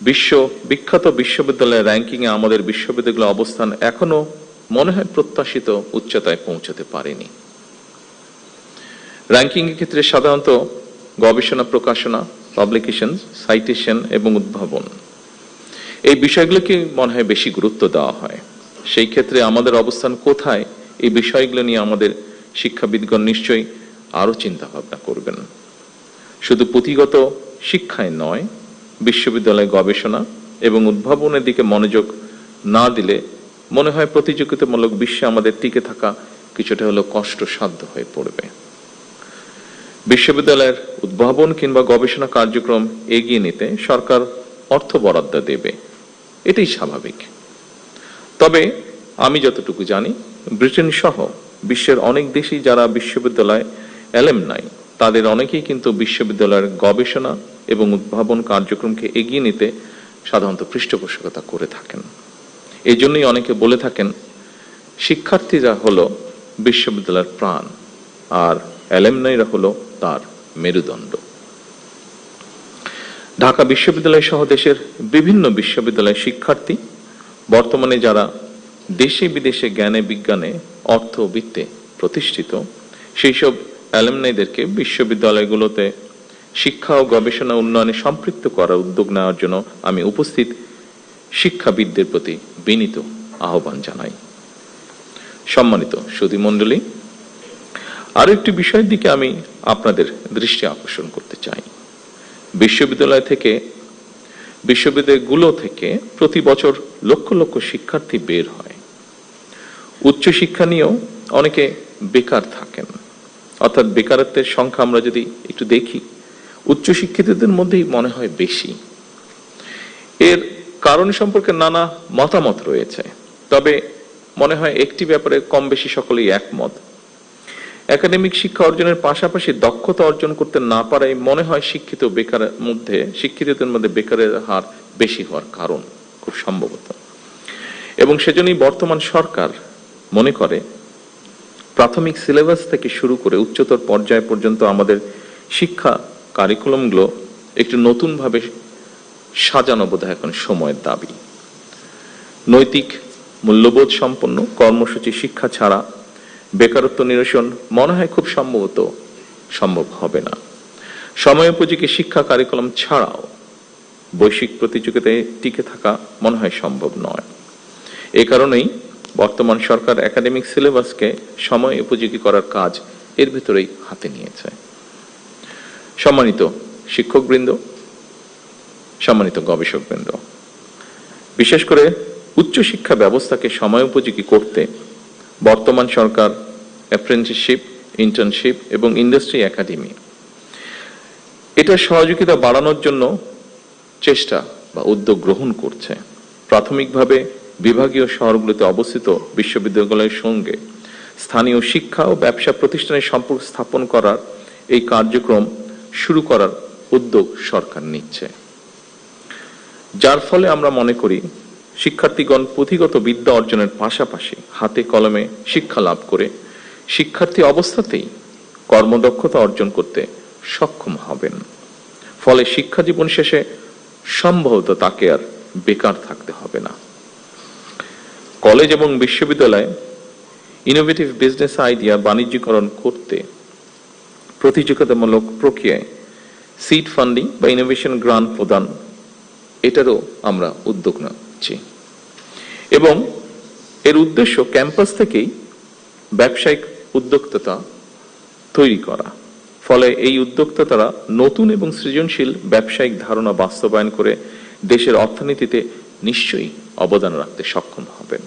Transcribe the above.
বিখ্যাত বিশ্ববিদ্যালয়ের র্যাঙ্কিংয়ে আমাদের বিশ্ববিদ্যালয়ের অবস্থান এখনো মনে হয় প্রত্যাশিত উচ্চতায় পৌঁছাতে পারেনি। র্যাঙ্কিং এর ক্ষেত্রে সাধারণত গবেষণা, প্রকাশনা, পাবলিকেশন, সাইটেশন এবং উদ্ভাবন এই বিষয়গুলোকে মনে হয় বেশি গুরুত্ব দেওয়া হয়। সেই ক্ষেত্রে আমাদের অবস্থান কোথায়, এই বিষয়গুলো নিয়ে আমাদের শিক্ষাবিদগণ নিশ্চয়ই আরো চিন্তা ভাবনা করবেন। শুধু পুঁথিগত শিক্ষায় নয়, বিশ্ববিদ্যালয় গবেষণা এবং উদ্ভাবনের দিকে মনোযোগ না দিলে মনে হয় প্রতিযোগিতামূলক বিশ্বে আমাদের টিকে থাকা কিছুটা হলো কষ্টসাধ্য হয়ে পড়বে। বিশ্ববিদ্যালয়ের উদ্ভাবন কিংবা গবেষণা কার্যক্রম এগিয়ে নিতে সরকার অর্থ বরাদ্দ দেবে, এটাই স্বাভাবিক। তবে আমি যতটুকু জানি, ব্রিটেন সহ বিশ্বের অনেক দেশই যারা বিশ্ববিদ্যালয় অ্যালামনাই, তাদের অনেকেই কিন্তু বিশ্ববিদ্যালয়ের গবেষণা এবং উদ্ভাবন কার্যক্রমকে এগিয়ে নিতে সাধারণত পৃষ্ঠপোষকতা করে থাকেন। এই জন্যই অনেকে বলে থাকেন শিক্ষার্থীরা হলো বিশ্ববিদ্যালয়ের প্রাণ আর অ্যালামনাইরা হলো তার মেরুদণ্ড। ঢাকা বিশ্ববিদ্যালয় সহ দেশের বিভিন্ন বিশ্ববিদ্যালয়ের শিক্ষার্থী বর্তমানে যারা দেশে বিদেশে জ্ঞানে বিজ্ঞানে অর্থবিত্তে প্রতিষ্ঠিত, সেই সব অ্যালামনাইদেরকে বিশ্ববিদ্যালয়গুলোতে শিক্ষা ও গবেষণা উন্নয়নে সম্পৃক্ত করার উদ্যোগ নেওয়ার জন্য আমি উপস্থিত শিক্ষাবিদদের প্রতি বিনীত আহ্বান জানাই। সম্মানিত সুধীমণ্ডলী, আরো একটি বিষয়ের দিকে আমি আপনাদের দৃষ্টি আকর্ষণ করতে চাই। বিশ্ববিদ্যালয়গুলো থেকে প্রতি বছর লক্ষ লক্ষ শিক্ষার্থী বের হয়। উচ্চশিক্ষা নিয়েও অনেকে বেকার থাকেন, অর্থাৎ বেকারত্বের সংখ্যা আমরা যদি একটু দেখি, উচ্চশিক্ষিতদের মধ্যেই মনে হয় বেশি। এর কারণ সম্পর্কে নানা মতামত রয়েছে, তবে মনে হয় একটি ব্যাপারে কম বেশি সকলেই একমত। একাডেমিক শিক্ষা অর্জনের পাশাপাশি দক্ষতা অর্জন করতে না পারাই মনে হয় শিক্ষিতদের মধ্যে বেকারের হার বেশি হওয়ার কারণ, খুব সম্ভবত। এবং সেজন্যই বর্তমান সরকার মনে করে প্রাথমিক সিলেবাস থেকে শুরু করে উচ্চতর পর্যায় পর্যন্ত আমাদের শিক্ষা কারিকুলামগুলো একটু নতুন ভাবে সাজানো বোধহয় এখন সময়ের দাবি। নৈতিক মূল্যবোধ সম্পন্ন কর্মসূচি শিক্ষা ছাড়া বেকারত্ব নিরসন মনে হয় খুব সম্ভব হবে না। সময়োপযোগী শিক্ষা কারিকুলাম ছাড়াও বৈশ্বিক প্রতিযোগিতায় টিকে থাকা মনে হয় সম্ভব নয়। এই কারণেই বর্তমান সরকার একাডেমিক সিলেবাসকে সময় উপযোগী করার কাজ এর ভিতরেই হাতে নিয়েছে। সম্মানিত শিক্ষকবৃন্দ, সম্মানিত গবেষকবৃন্দ, বিশেষ করে উচ্চশিক্ষা ব্যবস্থাকে সময়োপযোগী করতে বর্তমান সরকার অ্যাপ্রেন্টিসশিপ, ইন্টার্নশিপ এবং ইন্ডাস্ট্রি একাডেমি এটার সহযোগিতা বাড়ানোর জন্য চেষ্টা বা উদ্যোগ গ্রহণ করছে। প্রাথমিকভাবে বিভাগীয় শহরগুলোতে অবস্থিত বিশ্ববিদ্যালয়ের সঙ্গে স্থানীয় শিক্ষা ও ব্যবসা প্রতিষ্ঠানের সম্পর্ক স্থাপন করার এই কার্যক্রম শুরু করার উদ্যোগ সরকার নিচ্ছে, যার ফলে আমরা মনে করি শিক্ষার্থীগণ পুঁথিগত বিদ্যা অর্জনের পাশাপাশি হাতে কলমে শিক্ষা লাভ করে শিক্ষার্থী অবস্থাতেই কর্মদক্ষতা অর্জন করতে সক্ষম হবেন। ফলে শিক্ষা জীবন শেষে সম্ভবত তাকে আর বেকার থাকতে হবে না। কলেজ এবং বিশ্ববিদ্যালয়ে ইনোভেটিভ বিজনেস আইডিয়া বাণিজ্যিকরণ করতে প্রতিযোগিতামূলক প্রক্রিয়ায় সিড ফান্ডিং বা ইনোভেশন গ্রান্ট প্রদান, এটারও আমরা উদ্যোগ নিচ্ছি এবং এর উদ্দেশ্য ক্যাম্পাস থেকেই ব্যবসায়িক উদ্যোক্তা তৈরি করা। ফলে এই উদ্যোক্তারা নতুন এবং সৃজনশীল ব্যবসায়িক ধারণা বাস্তবায়ন করে দেশের অর্থনীতিতে নিশ্চয়ই অবদান রাখতে সক্ষম হবেন।